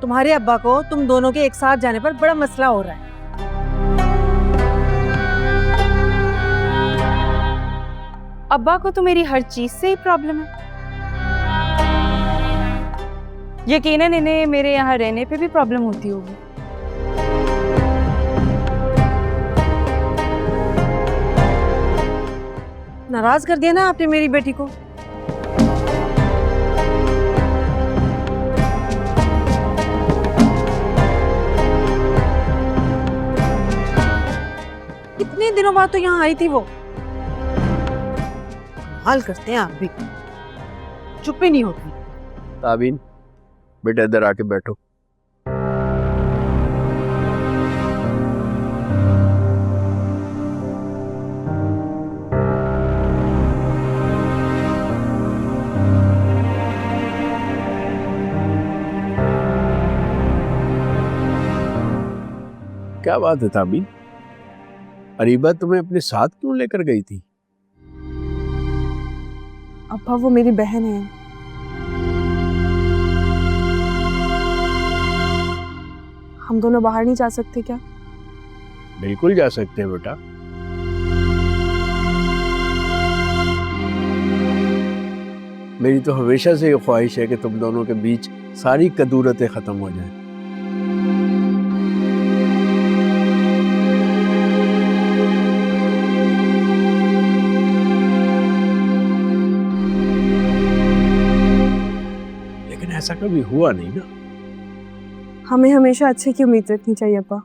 तुम्हारे अब्बा को तुम दोनों के एक साथ जाने पर बड़ा मसला हो रहा है। अब्बा को तो मेरी हर चीज से ही प्रॉब्लम है। यकीनन इन्हें मेरे यहाँ रहने पे भी प्रॉब्लम होती होगी। नाराज कर दिया ना आपने मेरी बेटी को। इतने दिनों बाद तो यहाँ आई थी वो। हाल करते हैं आप भी, चुप ही नहीं होती। ताबीन बेटा इधर आके बैठो। क्या बात है ताबीन, अरीबा तुम्हें अपने साथ क्यों लेकर गई थी? अब्बा वो मेरी बहन है। हम दोनों बाहर नहीं जा सकते क्या? बिल्कुल जा सकते हैं बेटा। मेरी तो हमेशा से ये ख्वाहिश है कि तुम दोनों के बीच सारी कदूरतें खत्म हो जाएं। लेकिन ऐसा कभी हुआ नहीं ना। हमें हमेशा अच्छे की उम्मीद रखनी चाहिए अब्बा।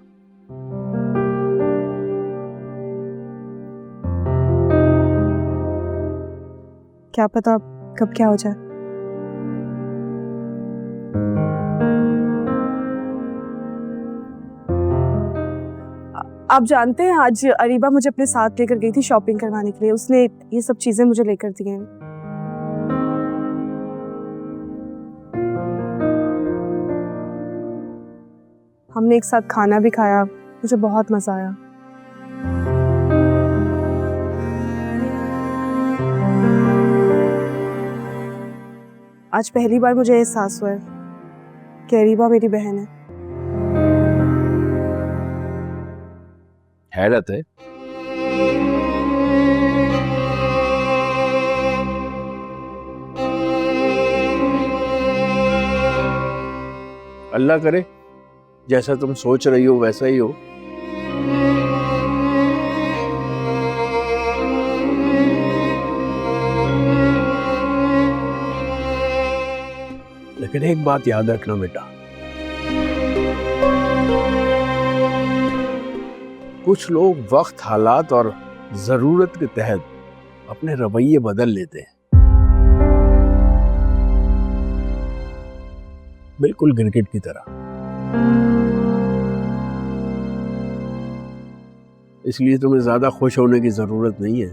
क्या पता कब क्या हो जाए। आप जानते हैं आज अरीबा मुझे अपने साथ लेकर गई थी शॉपिंग करवाने के लिए। उसने ये सब चीजें मुझे लेकर दी हैं। हमने एक साथ खाना भी खाया, मुझे बहुत मजा आया। आज पहली बार मुझे एहसास हुआ है कि अरीबा मेरी बहन है। हैरत है। अल्लाह करे जैसा तुम सोच रही हो वैसा ही हो। लेकिन एक बात याद रखना बेटा, कुछ लोग वक्त, हालात और जरूरत के तहत अपने रवैये बदल लेते हैं, बिल्कुल गिरगिट की तरह। इसलिए तुम्हें ज्यादा खुश होने की जरूरत नहीं है।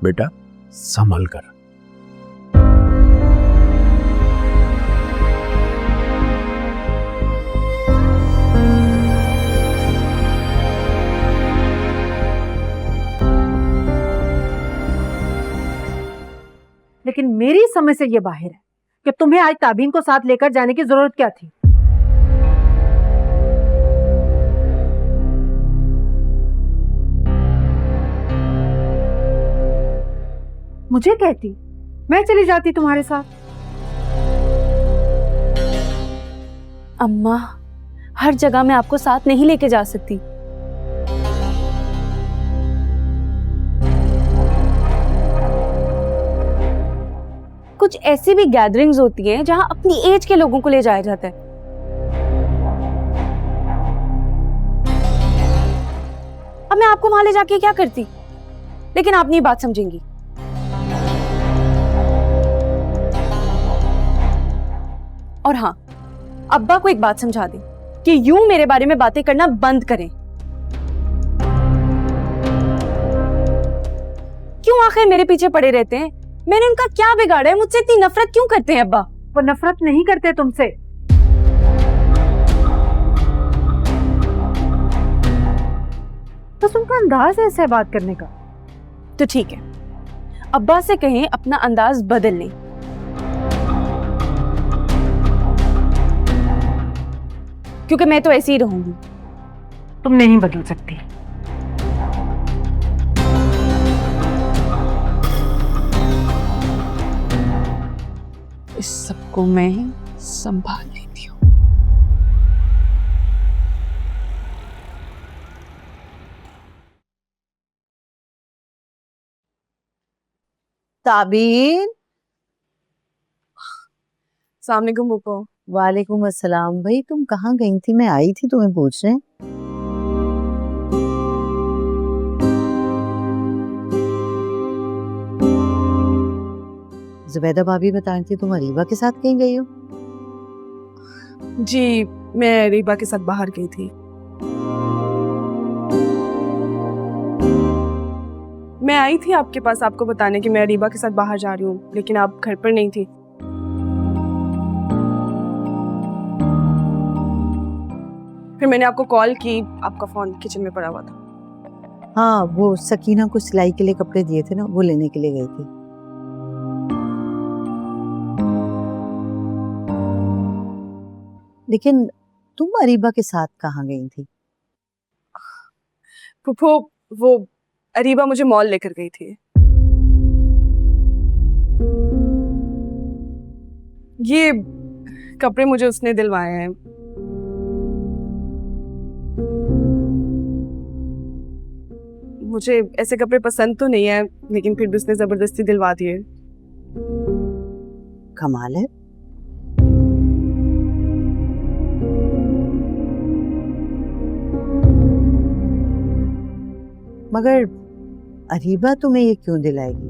बेटा संभल कर। लेकिन मेरी समझ से ये बाहर है कि तुम्हें आज ताबीन को साथ लेकर जाने की जरूरत क्या थी। मुझे कहती मैं चली जाती तुम्हारे साथ। अम्मा, हर जगह मैं आपको साथ नहीं लेके जा सकती। कुछ ऐसी भी गैदरिंग्स होती हैं जहां अपनी एज के लोगों को ले जाया जाता है। अब मैं आपको वहां ले जाके क्या करती? लेकिन आप नहीं बात समझेंगी। और हाँ, अब्बा को एक बात समझा दें कि यूं मेरे बारे में बातें करना बंद करें। क्यों आखिर मेरे पीछे पड़े रहते हैं? मैंने उनका क्या बिगाड़ा है? मुझसे इतनी नफरत क्यों करते हैं अब्बा? वो नफरत नहीं करते तुमसे। बस उनका अंदाज है ऐसे बात करने का। तो ठीक है, अब्बा से कहें अपना अंदाज बदल लें। क्योंकि मैं तो ऐसे ही रहूंगी। तुम नहीं बदल सकती। इस सबको मैं संभाल लेती हूँ। ताबीन। सामने को मुको। वालेकुम अस्सलाम। भाई तुम कहाँ गई थी? मैं आई थी तुम्हें पूछने। जुबैदा भाभी बता रही थी तुम अरीबा के साथ कहीं गई हो। जी, मैं रीबा के साथ बाहर गई थी। मैं आई थी आपके पास आपको बताने कि मैं रीबा के साथ बाहर जा रही हूँ, लेकिन आप घर पर नहीं थी। फिर मैंने आपको कॉल की, आपका फोन किचन में पड़ा हुआ था। हाँ, वो सकीना को सिलाई के लिए कपड़े दिए थे ना, वो लेने के लिए गई थी। लेकिन तुम अरीबा के साथ कहाँ गई थी? फुफो, वो अरीबा मुझे मॉल लेकर गई थी। ये कपड़े मुझे उसने दिलवाए हैं। मुझे ऐसे कपड़े पसंद तो नहीं है, लेकिन फिर भी उसने जबरदस्ती दिलवा दिए। कमाल है। मगर अरीबा तुम्हें ये क्यों दिलाएगी?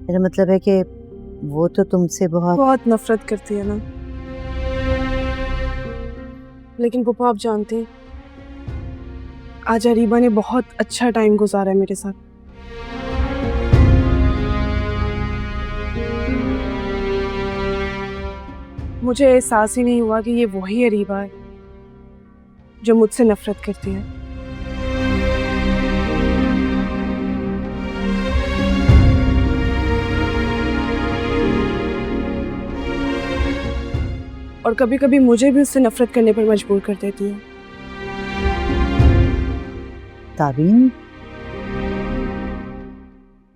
मेरा मतलब है कि वो तो तुमसे बहुत नफरत करती है ना। लेकिन पप्पा आप जानते हैं, आज अरीबा ने बहुत अच्छा टाइम गुजारा है मेरे साथ। मुझे एहसास ही नहीं हुआ कि ये वही अरीबा है जो मुझसे नफरत करती है। और कभी कभी मुझे भी उससे नफरत करने पर मजबूर कर देती है। ताबीन,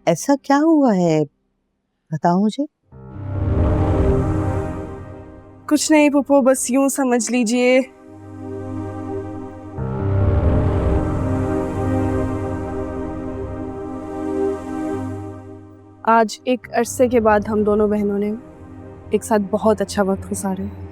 ऐसा क्या हुआ है? बताओ मुझे। कुछ नहीं पुप्पो, बस यूं समझ लीजिए। आज एक अरसे के बाद हम दोनों बहनों ने एक साथ बहुत अच्छा वक्त गुजारा।